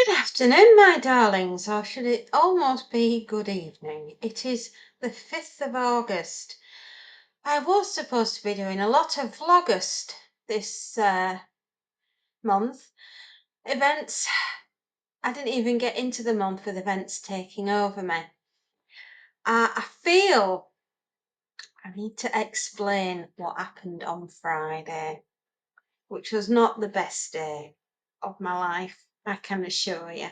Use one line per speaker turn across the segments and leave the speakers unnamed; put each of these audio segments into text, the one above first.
Good afternoon, my darlings, or should it almost be good evening? It is the 5th of August. I was supposed to be doing a lot of vlogust this month. Events, I didn't even get into the month with events taking over me. I feel I need to explain what happened on Friday, which was not the best day of my life, I can assure you.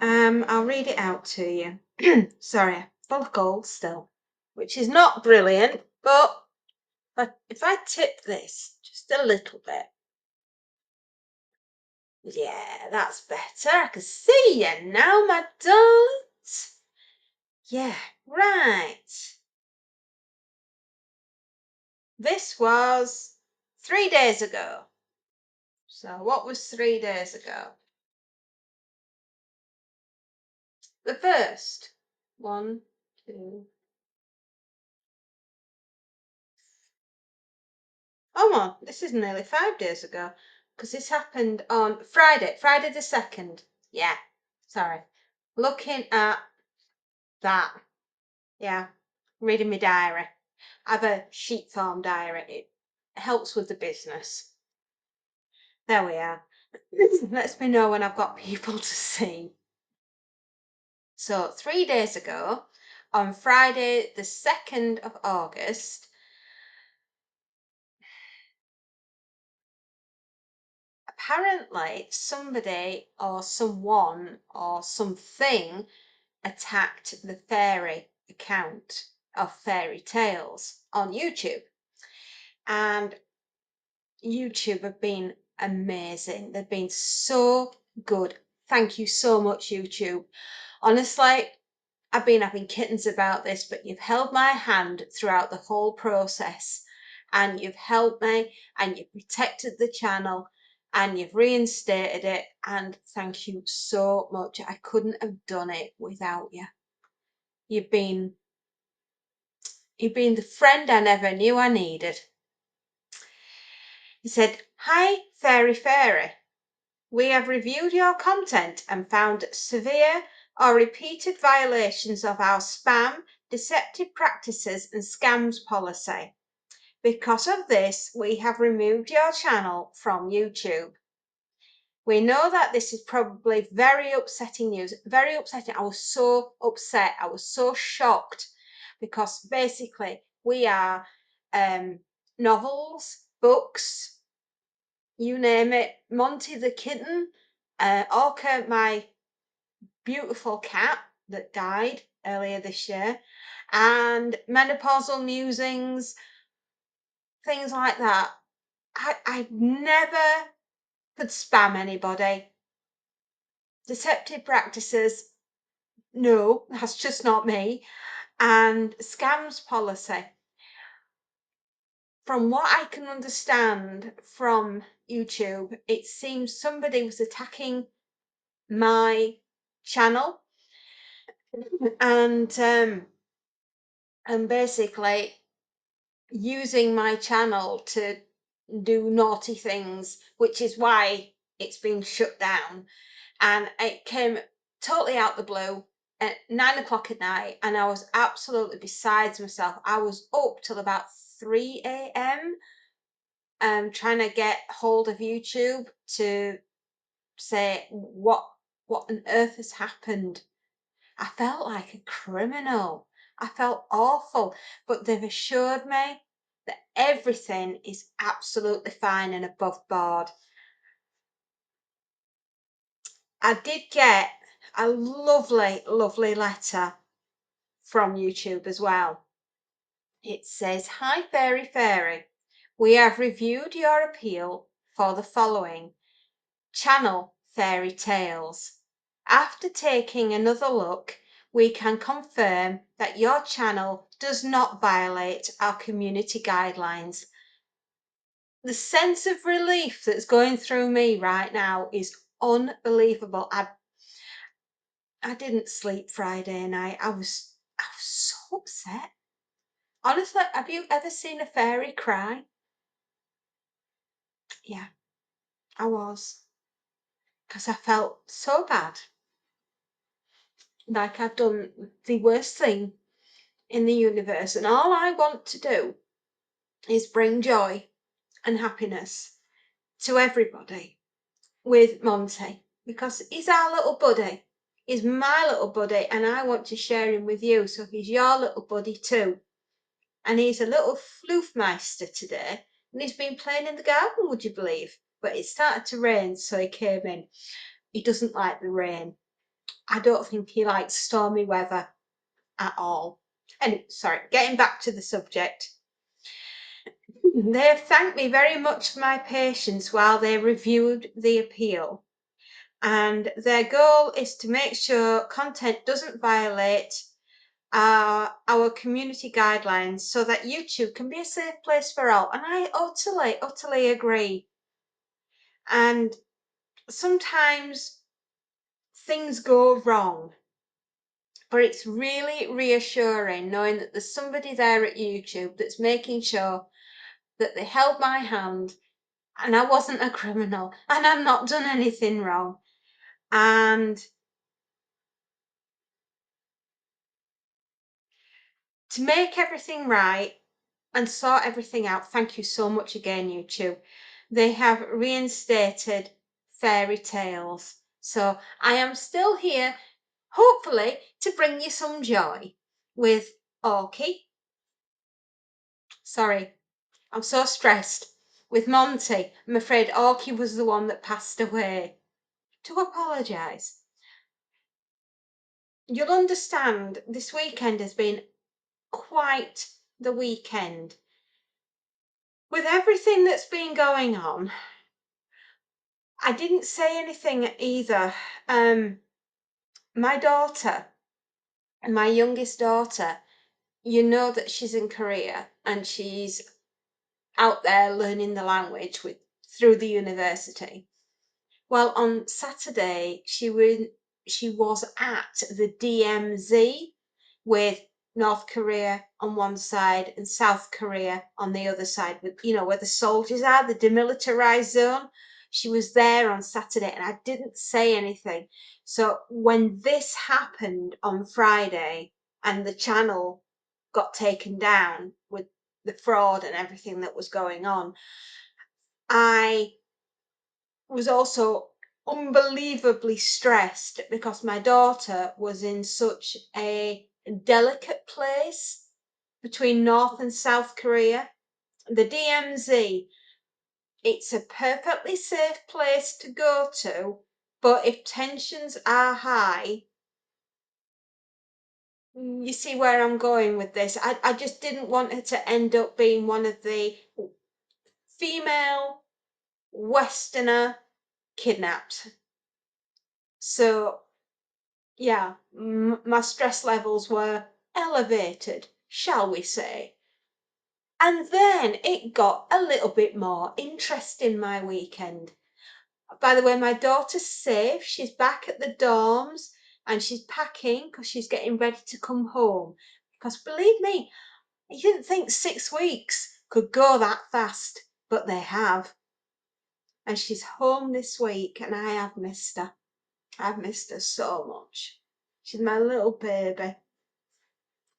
I'll read it out to you. Sorry, full of gold still, which is not brilliant, but if I tip this just a little bit, yeah, that's better. I can see you now, my darlings. Yeah, right. This was 3 days ago. So what was 3 days ago? The first. 1, 2. Oh, well, this is nearly 5 days ago because this happened on Friday the 2nd. Yeah, sorry. Looking at that. Yeah, reading my diary. I have a sheet form diary. It helps with the business. There we are. Lets me know when I've got people to see. So 3 days ago, on Friday the 2nd of August, apparently somebody or someone or something attacked the fairy account of fairy tales on YouTube. And YouTube have been amazing. They've been so good. Thank you so much, YouTube. Honestly, I've been having kittens about this, but you've held my hand throughout the whole process, and you've helped me, and you've protected the channel, and you've reinstated it, and thank you so much. I couldn't have done it without you. You've been the friend I never knew I needed. He said, "Hi, Fairy. We have reviewed your content and found severe or repeated violations of our spam, deceptive practices and scams policy. Because of this, we have removed your channel from YouTube. We know that this is probably very upsetting news, very upsetting." I was so upset. I was so shocked because basically we are novels, books, you name it, Monty the kitten, Orca, my beautiful cat that died earlier this year, and menopausal musings, things like that. I never could spam anybody. Deceptive practices, no, that's just not me. And scams policy. From what I can understand from YouTube, it seems somebody was attacking my channel and basically using my channel to do naughty things, which is why it's been shut down. And it came totally out the blue at 9 o'clock at night, and I was absolutely besides myself. I was up till about 3 a.m. Trying to get hold of YouTube to say what on earth has happened. I felt like a criminal. I felt awful, but they've assured me that everything is absolutely fine and above board. I did get a lovely, lovely letter from YouTube as well. It says, "Hi, Fairy. We have reviewed your appeal for the following channel fairy tales. After taking another look, we can confirm that your channel does not violate our community guidelines." The sense of relief that's going through me right now is unbelievable. I didn't sleep Friday night. I was so upset. Honestly, have you ever seen a fairy cry? Yeah, I was. because I felt so bad, like I'd done the worst thing in the universe, and all I want to do is bring joy and happiness to everybody with Monty, because he's our little buddy. He's my little buddy, and I want to share him with you, so he's your little buddy too. And he's a little floofmeister today, and he's been playing in the garden, would you believe? But it started to rain, so he came in. He doesn't like the rain. I don't think he likes stormy weather at all. And sorry, getting back to the subject. They have thanked me very much for my patience while they reviewed the appeal. And their goal is to make sure content doesn't violate our community guidelines so that YouTube can be a safe place for all. And I utterly agree. And sometimes things go wrong, but it's really reassuring knowing that there's somebody there at YouTube that's making sure that they held my hand and I wasn't a criminal and I've not done anything wrong. And to make everything right and sort everything out, thank you so much again, YouTube. They have reinstated fairy tales. So I am still here, hopefully, to bring you some joy with Orky. Sorry, I'm so stressed. With Monty, I'm afraid Orky was the one that passed away. To apologise. You'll understand this weekend has been quite the weekend. With everything that's been going on, I didn't say anything either. My daughter, my youngest daughter, you know that she's in Korea and she's out there learning the language through the university. Well, on Saturday, she was at the DMZ with North Korea on one side and South Korea on the other side, with, you know, where the soldiers are, the Demilitarized Zone. She was there on Saturday and I didn't say anything. So when this happened on Friday and the channel got taken down with the fraud and everything that was going on, I was also unbelievably stressed because my daughter was in such a delicate place between North and South Korea. The DMZ, it's a perfectly safe place to go to, but if tensions are high, you see where I'm going with this. I just didn't want her to end up being one of the female Westerner kidnapped. So yeah, my stress levels were elevated, shall we say. And then it got a little bit more interesting my weekend. By the way, my daughter's safe. She's back at the dorms and she's packing because she's getting ready to come home. Because believe me, I didn't think 6 weeks could go that fast, but they have. And she's home this week and I have missed her. I've missed her so much. She's my little baby.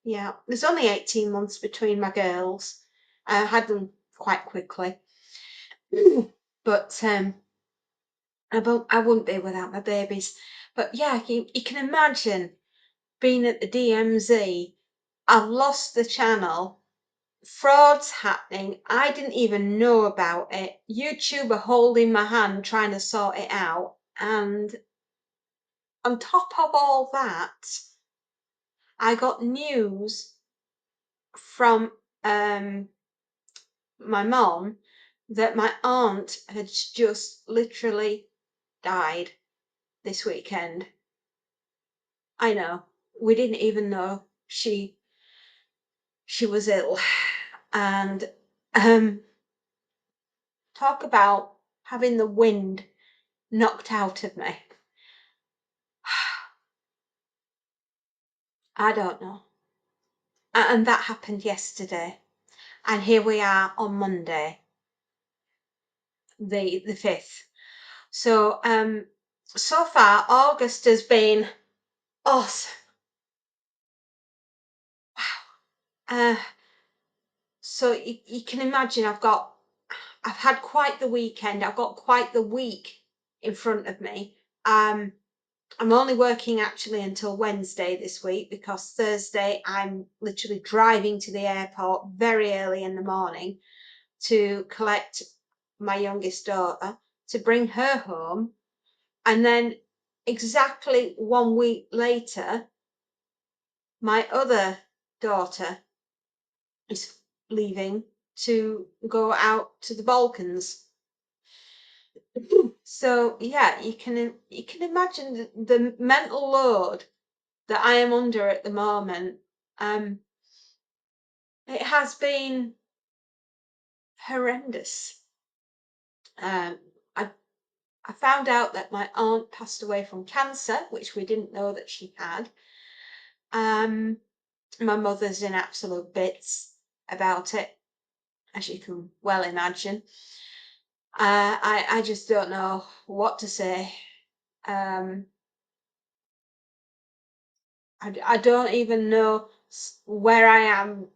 Yeah, there's only 18 months between my girls. I had them quite quickly. But I wouldn't be without my babies. But yeah, you can imagine being at the DMZ. I've lost the channel. Fraud's happening. I didn't even know about it. YouTube are holding my hand trying to sort it out. And on top of all that, I got news from my mom that my aunt had just literally died this weekend. I know, we didn't even know she was ill. And talk about having the wind knocked out of me. I don't know. And that happened yesterday. And here we are on Monday, the 5th. So so far, August has been awesome. Wow. So you can imagine I've had quite the weekend. I've got quite the week in front of me. I'm only working actually until Wednesday this week because Thursday I'm literally driving to the airport very early in the morning to collect my youngest daughter, to bring her home, and then exactly 1 week later, my other daughter is leaving to go out to the Balkans. So yeah, you can imagine the mental load that I am under at the moment. It has been horrendous. Um, I I found out that my aunt passed away from cancer, which we didn't know that she had. My mother's in absolute bits about it, as you can well imagine. I just don't know what to say. Um, I don't even know where I am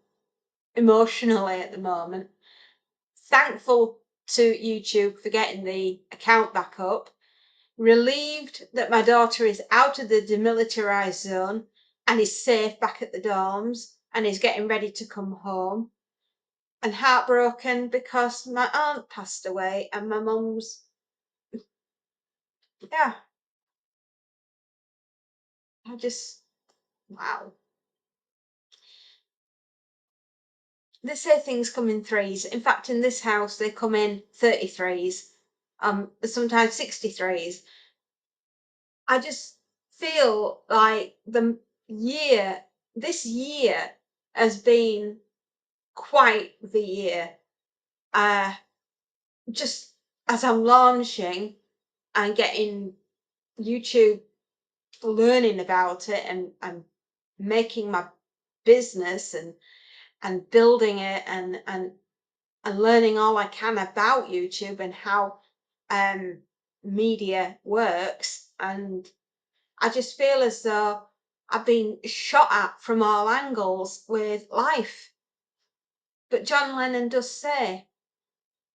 emotionally at the moment. Thankful to YouTube for getting the account back up. Relieved that my daughter is out of the demilitarized zone and is safe back at the dorms and is getting ready to come home. And heartbroken because my aunt passed away and my mum's, yeah, I just, wow. They say things come in threes. In fact, in this house, they come in 33s, sometimes 63s. I just feel like this year has been quite the year. Uh, just as I'm launching and getting YouTube, learning about it and making my business and building it and learning all I can about YouTube and how media works. And I just feel as though I've been shot at from all angles with life. But John Lennon does say,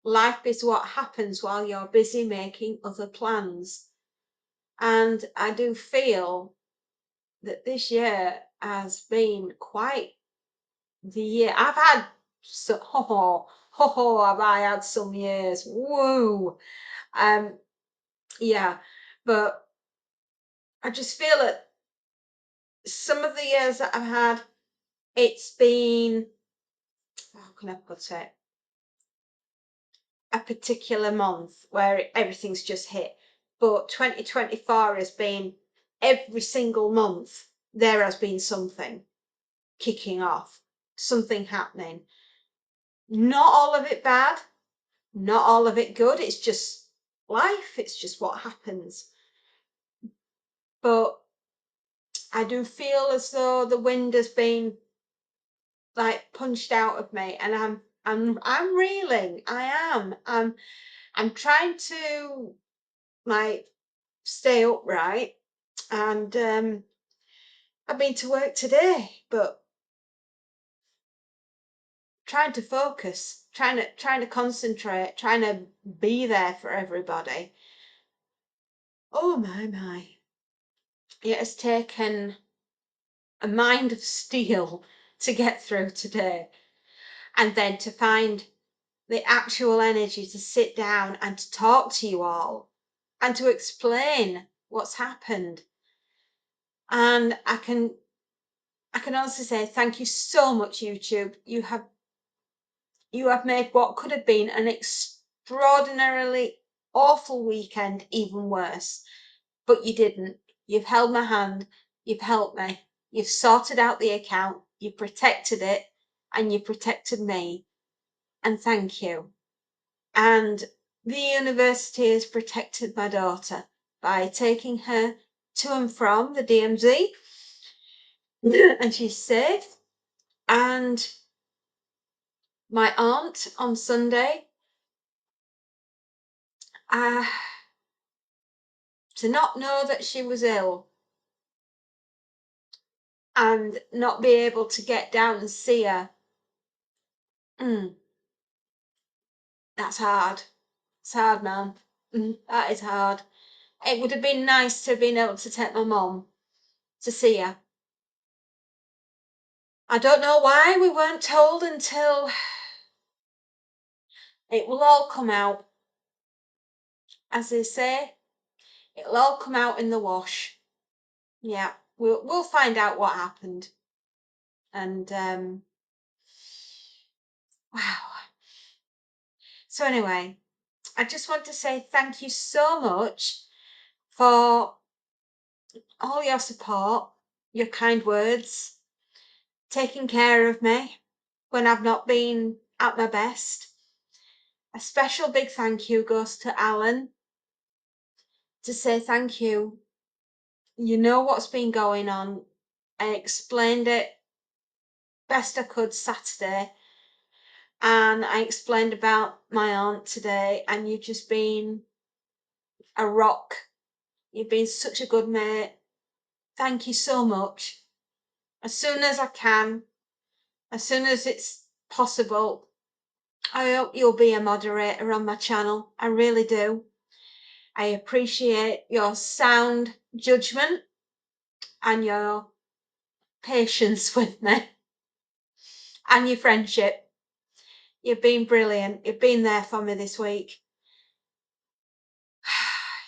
life is what happens while you're busy making other plans. And I do feel that this year has been quite the year. I've had so have I had some years. Woo. Um, yeah, but I just feel that some of the years that I've had, it's been, how can I put it? A particular month where everything's just hit. But 2024 has been every single month, there has been something kicking off, something happening. Not all of it bad, not all of it good. It's just life, it's just what happens. But I do feel as though the wind has been like punched out of me and I'm reeling. I am. I'm trying to like stay upright and I've been to work today, but trying to focus, trying to concentrate, trying to be there for everybody. Oh my. It has taken a mind of steel to get through today. And then to find the actual energy to sit down and to talk to you all and to explain what's happened. And I can honestly say thank you so much, YouTube. You have made what could have been an extraordinarily awful weekend even worse. But you didn't. You've held my hand, you've helped me, you've sorted out the account, you protected it, and you protected me. And thank you. And the university has protected my daughter by taking her to and from the DMZ, and she's safe. And my aunt on Sunday, uh, to not know that she was ill and not be able to get down and see her. That's hard. It's hard, man. That is hard. It would have been nice to have been able to take my mum to see her. I don't know why we weren't told until it will all come out. As they say, it'll all come out in the wash. Yeah, we'll find out what happened. And wow. So anyway, I just want to say thank you so much for all your support, your kind words, taking care of me when I've not been at my best. A special big thank you goes to Alan to say thank you. You know what's been going on. I explained it best I could Saturday, and I explained about my aunt today, and you've just been a rock. You've been such a good mate. Thank you so much. As soon as I can, as soon as it's possible, I hope you'll be a moderator on my channel. I really do. I appreciate your sound judgment and your patience with me and your friendship. You've been brilliant. You've been there for me this week.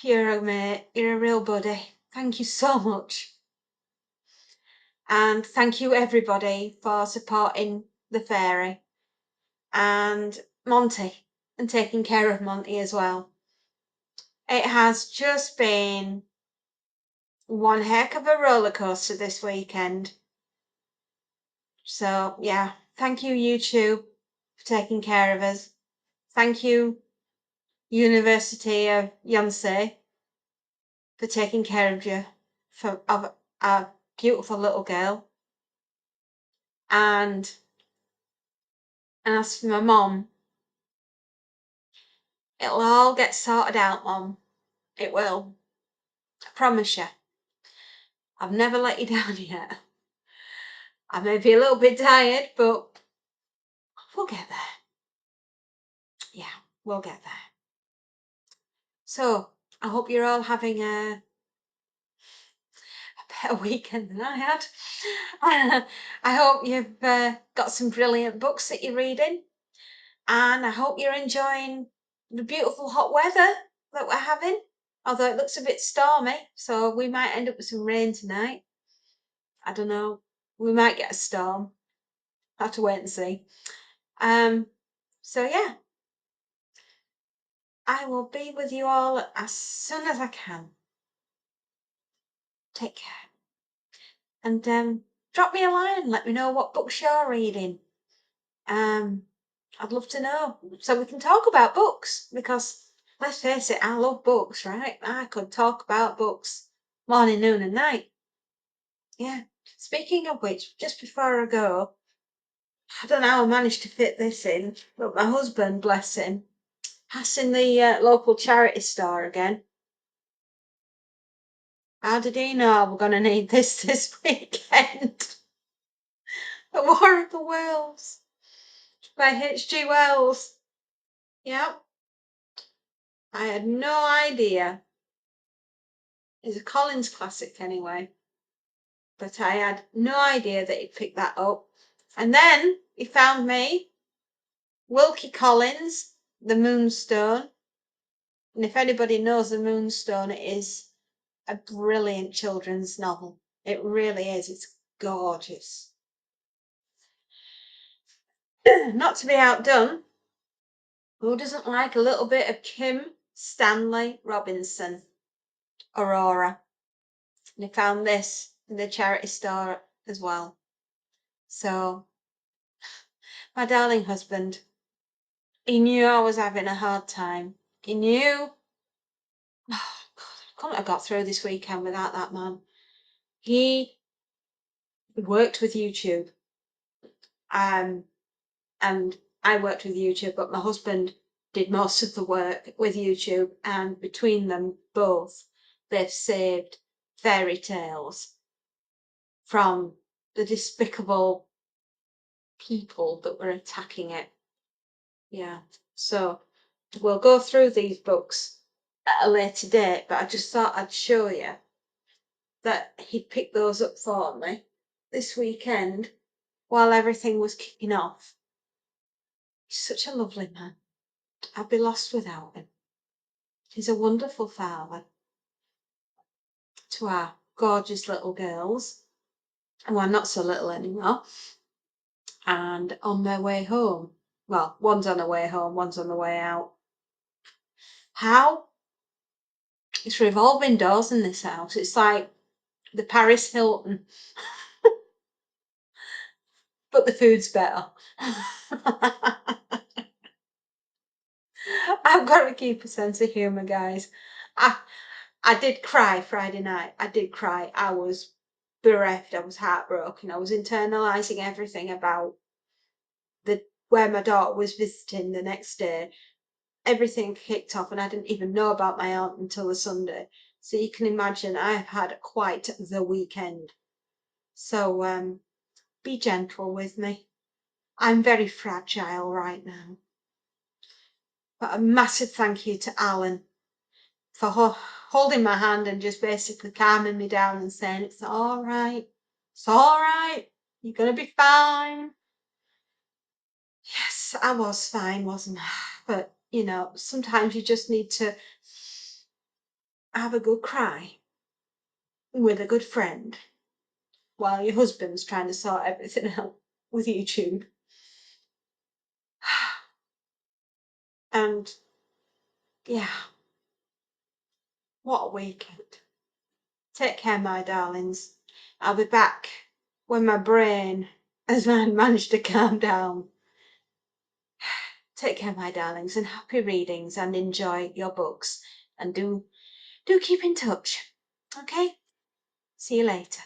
You're a mate. You're a real buddy. Thank you so much. And thank you everybody for supporting the fairy and Monty and taking care of Monty as well. It has just been one heck of a roller coaster this weekend. So yeah, thank you YouTube for taking care of us. Thank you University of Yonsei for taking care of you, of a beautiful little girl. And as for my mum, it'll all get sorted out, Mum. It will. I promise you. I've never let you down yet. I may be a little bit tired, but we'll get there. Yeah, we'll get there. So I hope you're all having a better weekend than I had. I hope you've got some brilliant books that you're reading, and I hope you're enjoying the beautiful hot weather that we're having, although it looks a bit stormy, so we might end up with some rain tonight. I don't know. We might get a storm. Have to wait and see. So yeah, I will be with you all as soon as I can. Take care. And drop me a line. Let me know what books you're reading. I'd love to know so we can talk about books, because let's face it, I love books, right? I could talk about books morning, noon and night. Yeah. Speaking of which, just before I go, I don't know how I managed to fit this in, but my husband, bless him, passing the local charity store again. How did he know we're going to need this weekend? The War of the Worlds by H.G. Wells. Yep. I had no idea. It's a Collins classic anyway. But I had no idea that he'd picked that up. And then he found me Wilkie Collins, The Moonstone. And if anybody knows The Moonstone, it is a brilliant children's novel. It really is. It's gorgeous. Not to be outdone, who doesn't like a little bit of Kim Stanley Robinson, Aurora? And he found this in the charity store as well. So, my darling husband, he knew I was having a hard time. He knew. Oh, God, I couldn't have got through this weekend without that man. He worked with YouTube. And I worked with YouTube, but my husband did most of the work with YouTube, and between them both, they've saved fairy tales from the despicable people that were attacking it. Yeah, so we'll go through these books at a later date, but I just thought I'd show you that he'd picked those up for me this weekend while everything was kicking off. He's such a lovely man. I'd be lost without him. He's a wonderful father to our gorgeous little girls, who are not so little anymore, and on their way home. Well, one's on her way home, one's on the way out. How? It's revolving doors in this house. It's like the Paris Hilton, but the food's better. I've got to keep a sense of humour, guys. I did cry Friday night. I did cry. I was bereft. I was heartbroken. I was internalising everything about where my daughter was visiting the next day. Everything kicked off, and I didn't even know about my aunt until the Sunday. So you can imagine I've had quite the weekend. So be gentle with me. I'm very fragile right now. But a massive thank you to Alan for holding my hand and just basically calming me down and saying, it's all right. It's all right. You're going to be fine. Yes, I was fine, wasn't I? But, sometimes you just need to have a good cry with a good friend while your husband's trying to sort everything out with YouTube. And yeah, what a weekend. Take care, my darlings. I'll be back when my brain has managed to calm down. Take care, my darlings, and happy readings, and enjoy your books. And do keep in touch. Okay? See you later.